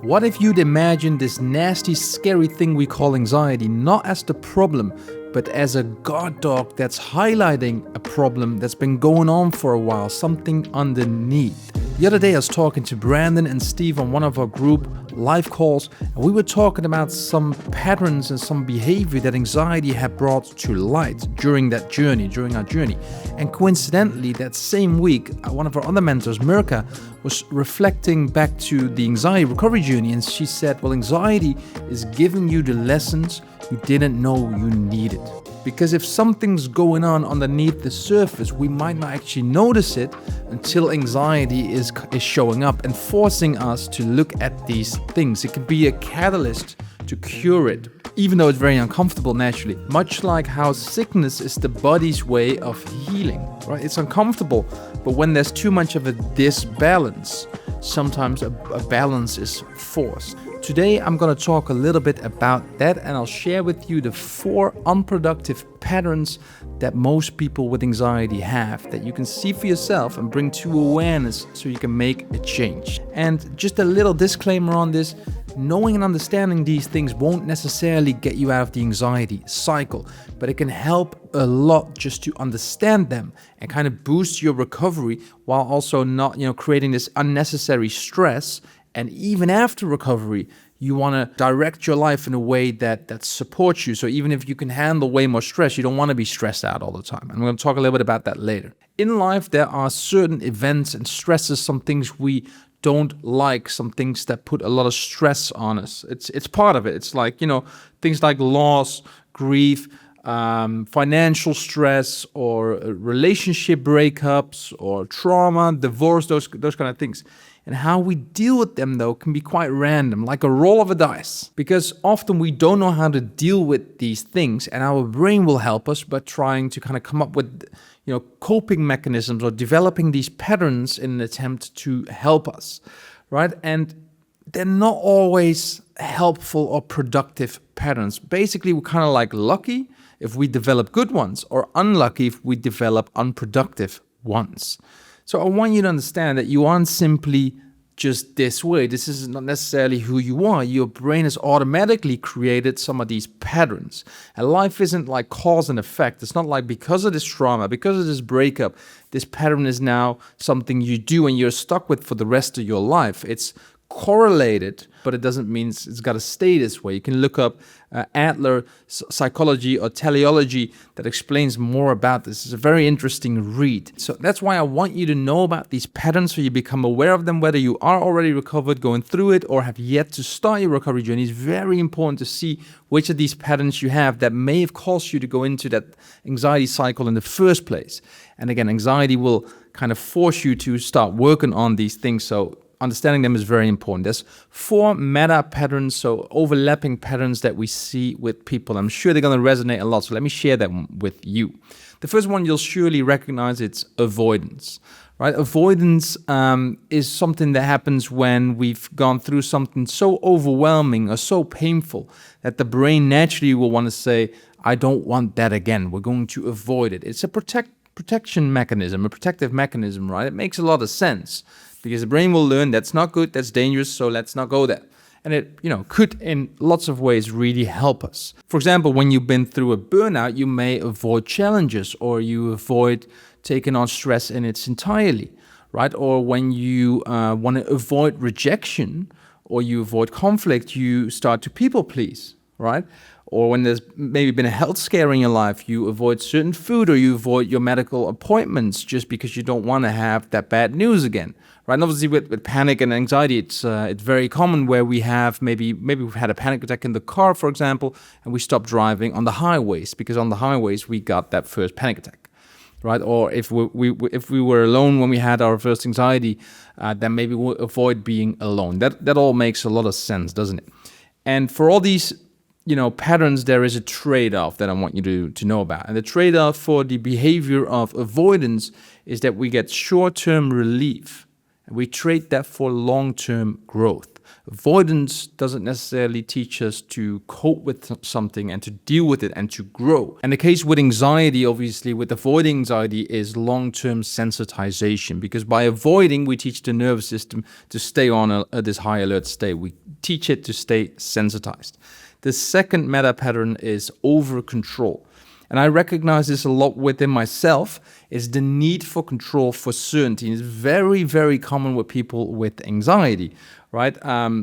What if you'd imagine this nasty, scary thing we call anxiety not as the problem, but as a guard dog that's highlighting a problem that's been going on for a while, something underneath? The other day I was talking to Brandon and Steve on one of our group live calls, and we were talking about some patterns and some behavior that anxiety had brought to light during our journey. And coincidentally, that same week, one of our other mentors, Mirka, was reflecting back to the anxiety recovery journey, and she said, well, anxiety is giving you the lessons you didn't know you needed. Because if something's going on underneath the surface, we might not actually notice it until anxiety is showing up and forcing us to look at these things. It can be a catalyst to cure it, even though it's very uncomfortable naturally. Much like how sickness is the body's way of healing, right? It's uncomfortable, but when there's too much of a disbalance, sometimes a balance is forced. Today, I'm going to talk a little bit about that, and I'll share with you the 4 unproductive patterns that most people with anxiety have that you can see for yourself and bring to awareness so you can make a change. And just a little disclaimer on this, knowing and understanding these things won't necessarily get you out of the anxiety cycle, but it can help a lot just to understand them and kind of boost your recovery while also not, creating this unnecessary stress. And even after recovery, you want to direct your life in a way that supports you. So even if you can handle way more stress, you don't want to be stressed out all the time. I'm going to talk a little bit about that later. In life, there are certain events and stresses, some things we don't like, some things that put a lot of stress on us. It's part of it. It's like, things like loss, grief, financial stress, or relationship breakups, or trauma, divorce, those kind of things. And how we deal with them, though, can be quite random, like a roll of a dice. Because often we don't know how to deal with these things, and our brain will help us by trying to kind of come up with, coping mechanisms or developing these patterns in an attempt to help us, right? And they're not always helpful or productive patterns. Basically, we're kind of like lucky if we develop good ones, or unlucky if we develop unproductive ones. So I want you to understand that you aren't simply just this way. This is not necessarily who you are. Your brain has automatically created some of these patterns. And life isn't like cause and effect. It's not like because of this trauma, because of this breakup, this pattern is now something you do and you're stuck with for the rest of your life. It's correlated, but it doesn't mean it's got to stay this way. You can look up Adler psychology or teleology that explains more about this. It's a very interesting read. So that's why I want you to know about these patterns so you become aware of them, whether you are already recovered, going through it, or have yet to start your recovery journey. It's very important to see which of these patterns you have that may have caused you to go into that anxiety cycle in the first place. And again, anxiety will kind of force you to start working on these things. So understanding them is very important. There's 4 meta patterns, so overlapping patterns that we see with people. I'm sure they're going to resonate a lot, so let me share them with you. The first one you'll surely recognize, it's avoidance, right? Avoidance is something that happens when we've gone through something so overwhelming or so painful that the brain naturally will want to say, I don't want that again. We're going to avoid it. It's a protection mechanism, a protective mechanism, right? It makes a lot of sense. Because the brain will learn that's not good, that's dangerous, so let's not go there. And it, could in lots of ways really help us. For example, when you've been through a burnout, you may avoid challenges, or you avoid taking on stress in its entirety, right? Or when you want to avoid rejection, or you avoid conflict, you start to people please, right? Or when there's maybe been a health scare in your life, you avoid certain food, or you avoid your medical appointments just because you don't want to have that bad news again. Right, and obviously with panic and anxiety, it's very common where we have maybe we've had a panic attack in the car, for example, and we stop driving on the highways because on the highways we got that first panic attack, right? Or if we were alone when we had our first anxiety, then maybe we'll avoid being alone. That all makes a lot of sense, doesn't it? And for all these patterns, there is a trade-off that I want you to know about. And the trade-off for the behavior of avoidance is that we get short-term relief. And we trade that for long-term growth. Avoidance doesn't necessarily teach us to cope with something and to deal with it and to grow. And the case with anxiety, obviously, with avoiding anxiety is long-term sensitization, because by avoiding, we teach the nervous system to stay on this high alert state. We teach it to stay sensitized. The second meta pattern is over control. And I recognize this a lot within myself, is the need for control, for certainty. It's very, very common with people with anxiety, right?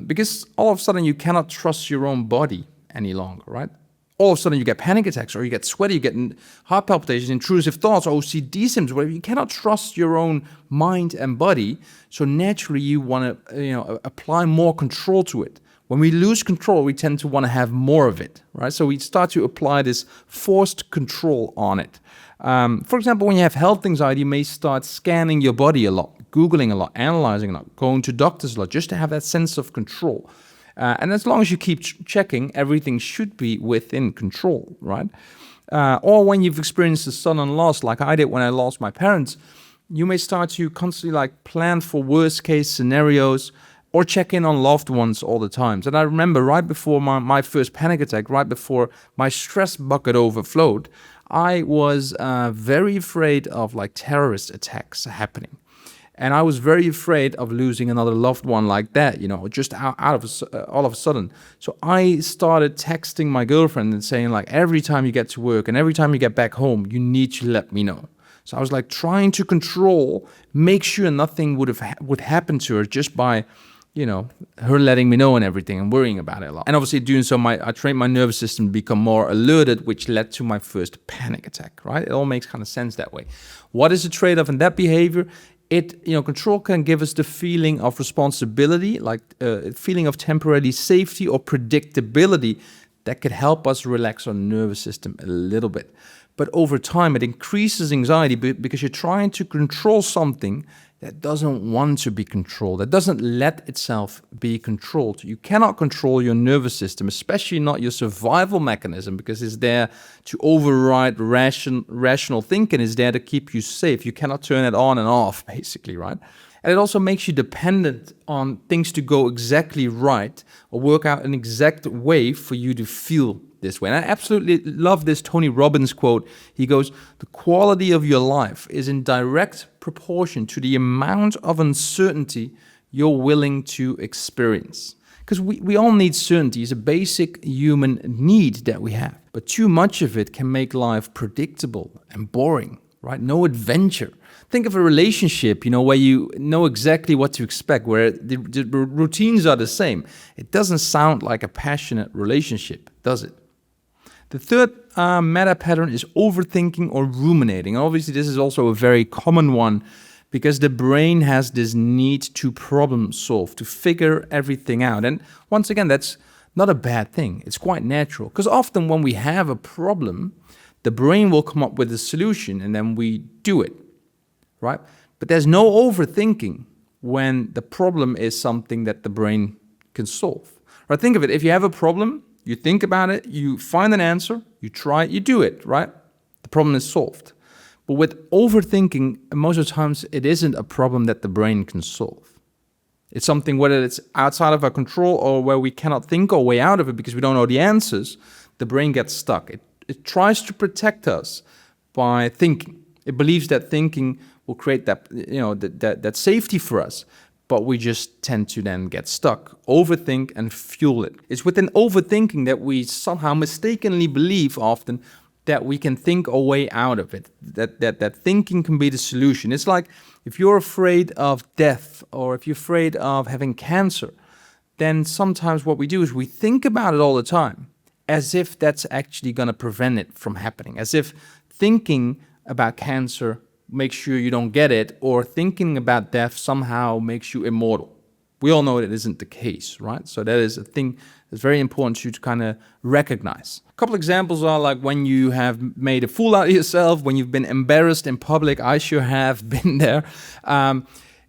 Because all of a sudden you cannot trust your own body any longer, right? All of a sudden you get panic attacks, or you get sweaty, you get heart palpitations, intrusive thoughts, OCD symptoms, whatever. You cannot trust your own mind and body. So naturally you want to, apply more control to it. When we lose control, we tend to want to have more of it, right? So we start to apply this forced control on it. For example, when you have health anxiety, you may start scanning your body a lot, Googling a lot, analyzing a lot, going to doctors a lot, just to have that sense of control. And as long as you keep checking, everything should be within control, right? Or when you've experienced a sudden loss, like I did when I lost my parents, you may start to constantly plan for worst case scenarios, or check in on loved ones all the time. And I remember right before my first panic attack, right before my stress bucket overflowed, I was very afraid of terrorist attacks happening. And I was very afraid of losing another loved one like that, just all of a sudden. So I started texting my girlfriend and saying every time you get to work and every time you get back home, you need to let me know. So I was trying to control, make sure nothing would happen to her just by her letting me know and everything and worrying about it a lot. And obviously doing so, I trained my nervous system to become more alerted, which led to my first panic attack, right? It all makes kind of sense that way. What is the trade-off in that behavior? Control can give us the feeling of responsibility, a feeling of temporary safety or predictability that could help us relax our nervous system a little bit. But over time, it increases anxiety because you're trying to control something that doesn't want to be controlled, that doesn't let itself be controlled. You cannot control your nervous system, especially not your survival mechanism, because it's there to override rational thinking. It's there to keep you safe. You cannot turn it on and off, basically, right? And it also makes you dependent on things to go exactly right or work out an exact way for you to feel this way. And I absolutely love this Tony Robbins quote. He goes, "The quality of your life is in direct proportion to the amount of uncertainty you're willing to experience." Because we all need certainty. It's a basic human need that we have. But too much of it can make life predictable and boring, right? No adventure. Think of a relationship, where you know exactly what to expect, where the routines are the same. It doesn't sound like a passionate relationship, does it? The third meta pattern is overthinking or ruminating. Obviously, this is also a very common one because the brain has this need to problem solve, to figure everything out. And once again, that's not a bad thing. It's quite natural, because often when we have a problem, the brain will come up with a solution and then we do it, right? But there's no overthinking when the problem is something that the brain can solve. Right? Think of it. If you have a problem, you think about it, you find an answer, you try it, you do it, right? The problem is solved. But with overthinking, most of the times it isn't a problem that the brain can solve. It's something, whether it's outside of our control or where we cannot think our way out of it because we don't know the answers, the brain gets stuck. It tries to protect us by thinking. It believes that thinking will create that safety for us. But we just tend to then get stuck, overthink and fuel it. It's within overthinking that we somehow mistakenly believe often that we can think our way out of it, that thinking can be the solution. It's like if you're afraid of death or if you're afraid of having cancer, then sometimes what we do is we think about it all the time as if that's actually going to prevent it from happening, as if thinking about cancer makes sure you don't get it, or thinking about death somehow makes you immortal. We all know that isn't the case, right? So that is a thing that's very important to kind of recognize. A couple examples are like when you have made a fool out of yourself, when you've been embarrassed in public. I sure have been there.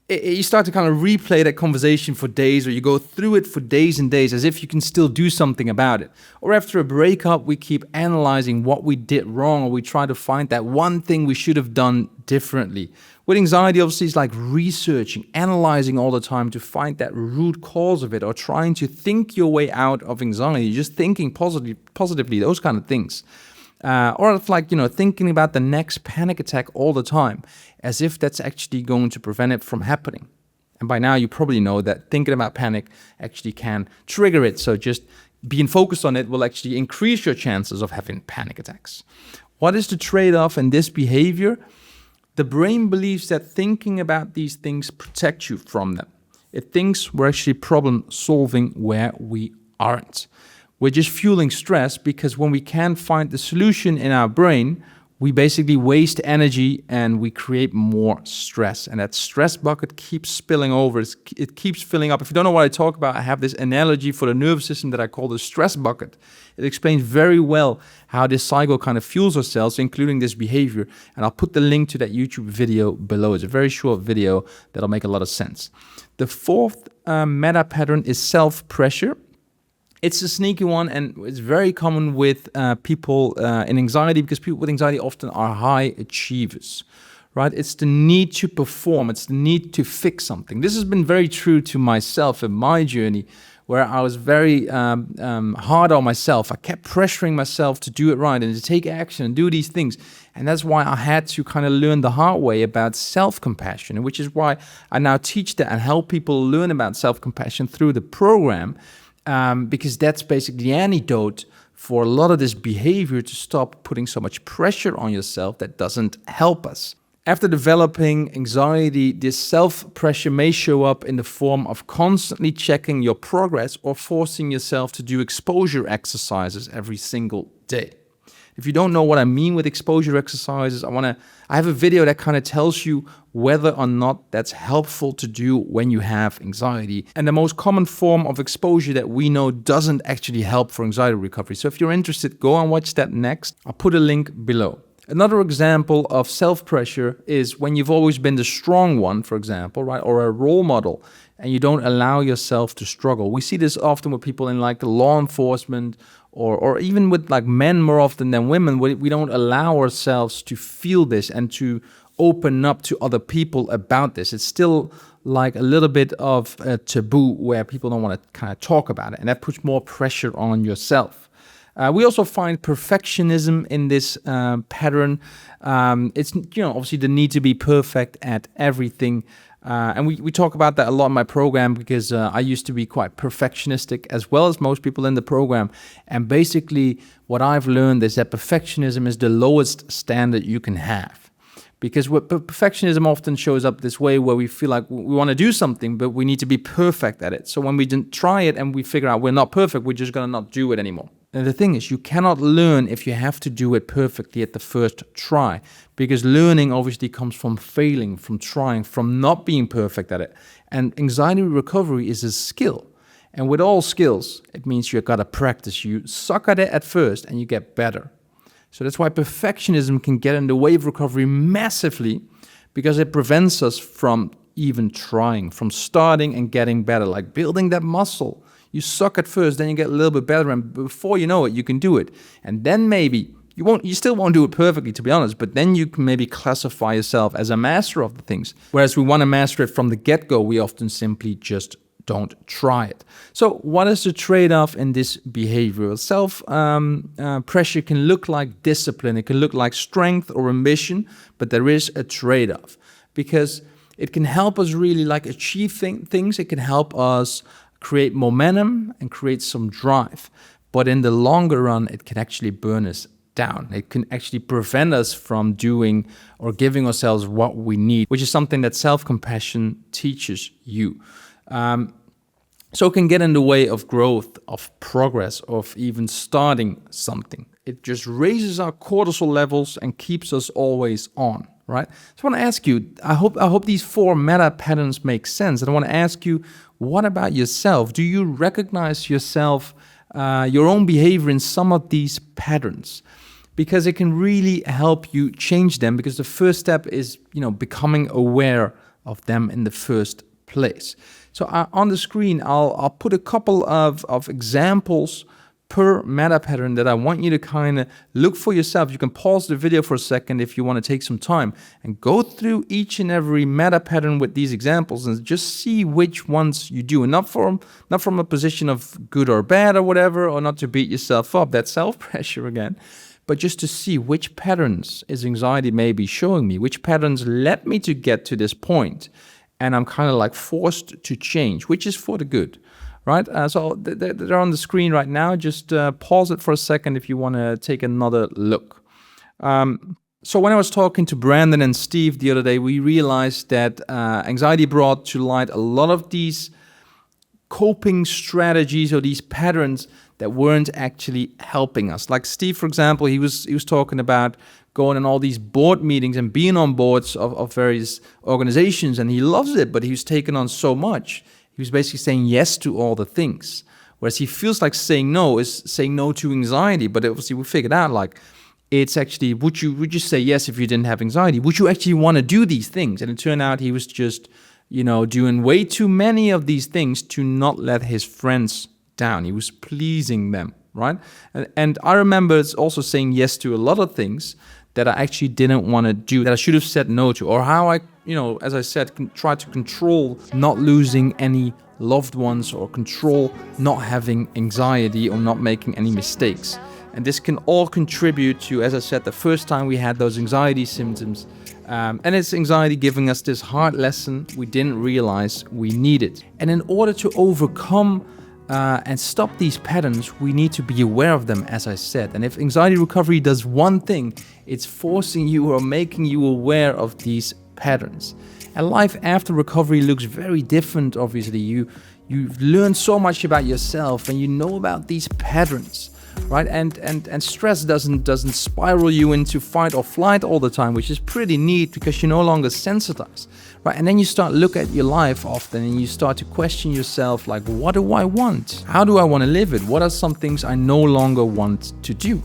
you start to kind of replay that conversation for days, or you go through it for days and days as if you can still do something about it. Or after a breakup, we keep analyzing what we did wrong, or we try to find that one thing we should have done differently. With anxiety, obviously, it's like researching, analyzing all the time to find that root cause of it, or trying to think your way out of anxiety, just thinking positively, those kind of things. Or it's like, thinking about the next panic attack all the time, as if that's actually going to prevent it from happening. And by now you probably know that thinking about panic actually can trigger it. So just being focused on it will actually increase your chances of having panic attacks. What is the trade-off in this behavior? The brain believes that thinking about these things protects you from them. It thinks we're actually problem solving where we aren't. We're just fueling stress, because when we can't find the solution in our brain, we basically waste energy and we create more stress. And that stress bucket keeps spilling over. It keeps filling up. If you don't know what I talk about, I have this analogy for the nervous system that I call the stress bucket. It explains very well how this cycle kind of fuels ourselves, including this behavior. And I'll put the link to that YouTube video below. It's a very short video that'll make a lot of sense. The fourth meta pattern is self-pressure. It's a sneaky one, and it's very common with people in anxiety, because people with anxiety often are high achievers, right? It's the need to perform. It's the need to fix something. This has been very true to myself in my journey, where I was very hard on myself. I kept pressuring myself to do it right and to take action and do these things. And that's why I had to kind of learn the hard way about self-compassion, which is why I now teach that and help people learn about self-compassion through the program. Because that's basically the antidote for a lot of this behavior, to stop putting so much pressure on yourself that doesn't help us. After developing anxiety, this self-pressure may show up in the form of constantly checking your progress or forcing yourself to do exposure exercises every single day. If you don't know what I mean with exposure exercises, I have a video that kind of tells you whether or not that's helpful to do when you have anxiety. And the most common form of exposure that we know doesn't actually help for anxiety recovery. So if you're interested, go and watch that next. I'll put a link below. Another example of self-pressure is when you've always been the strong one, for example, right, or a role model, and you don't allow yourself to struggle. We see this often with people in like the law enforcement, or even with like men more often than women. We don't allow ourselves to feel this and to open up to other people about this. It's still like a little bit of a taboo where people don't want to kind of talk about it, and that puts more pressure on yourself. We also find perfectionism in this pattern. It's obviously the need to be perfect at everything. And we talk about that a lot in my program, because I used to be quite perfectionistic, as well as most people in the program. And basically what I've learned is that perfectionism is the lowest standard you can have. Because perfectionism often shows up this way, where we feel like we want to do something, but we need to be perfect at it. So when we didn't try it and we figure out we're not perfect, we're just going to not do it anymore. And the thing is, you cannot learn if you have to do it perfectly at the first try, because learning obviously comes from failing, from trying, from not being perfect at it. And anxiety recovery is a skill. And with all skills, it means you've got to practice. You suck at it at first and you get better. So that's why perfectionism can get in the way of recovery massively, because it prevents us from even trying, from starting and getting better, like building that muscle. You suck at first, then you get a little bit better, and before you know it, you can do it. And then maybe you still won't do it perfectly, to be honest, but then you can maybe classify yourself as a master of the things. Whereas we want to master it from the get-go, we often simply just don't try it. So what is the trade-off in this behavior? Self-pressure can look like discipline, it can look like strength or ambition, but there is a trade-off, because it can help us really like achieve things. It can help us create momentum and create some drive. But in the longer run, it can actually burn us down. It can actually prevent us from doing or giving ourselves what we need, which is something that self-compassion teaches you. So it can get in the way of growth, of progress, of even starting something. It just raises our cortisol levels and keeps us always on, right? So I want to ask you, I hope these 4 meta patterns make sense. And I want to ask you, what about yourself? Do you recognize yourself, your own behavior in some of these patterns? Because it can really help you change them, because the first step is, becoming aware of them in the first place. So on the screen, I'll put a couple of examples per meta pattern that I want you to kind of look for yourself. You can pause the video for a second if you want to take some time and go through each and every meta pattern with these examples and just see which ones you do. And not from a position of good or bad or whatever, or not to beat yourself up, that's self-pressure again, but just to see which patterns is anxiety maybe showing me, which patterns led me to get to this point. And I'm kind of like forced to change, which is for the good. Right, so they're on the screen right now. Just pause it for a second if you want to take another look. So when I was talking to Brandon and Steve the other day, we realized that anxiety brought to light a lot of these coping strategies or these patterns that weren't actually helping us. Like Steve, for example, he was talking about going on all these board meetings and being on boards of various organizations, and he loves it, but he was taking on so much. He was basically saying yes to all the things, whereas he feels like saying no is saying no to anxiety. But obviously we figured out like it's actually, would you say yes if you didn't have anxiety? Would you actually want to do these things? And it turned out he was just, doing way too many of these things to not let his friends down. He was pleasing them, right? And I remember also saying yes to a lot of things that I actually didn't want to do, that I should have said no to, or how I, as I said, try to control not losing any loved ones, or control not having anxiety or not making any mistakes. And this can all contribute to, as I said, the first time we had those anxiety symptoms. And it's anxiety giving us this hard lesson we didn't realize we needed. And in order to overcome and stop these patterns, we need to be aware of them, as I said. And if anxiety recovery does one thing, it's forcing you or making you aware of these patterns. And life after recovery looks very different, obviously. You've learned so much about yourself and you know about these patterns, right? And stress doesn't spiral you into fight or flight all the time, which is pretty neat because you're no longer sensitized, right? And then you start look at your life often and you start to question yourself, like, what do I want? How do I want to live it? What are some things I no longer want to do?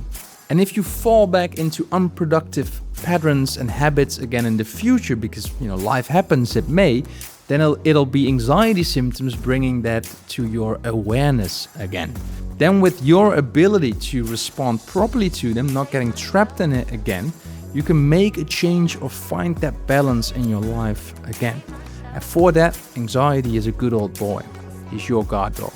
And if you fall back into unproductive patterns and habits again in the future, because life happens, it may, then it'll be anxiety symptoms bringing that to your awareness again. Then with your ability to respond properly to them, not getting trapped in it again, you can make a change or find that balance in your life again. And for that, anxiety is a good old boy. He's your guard dog.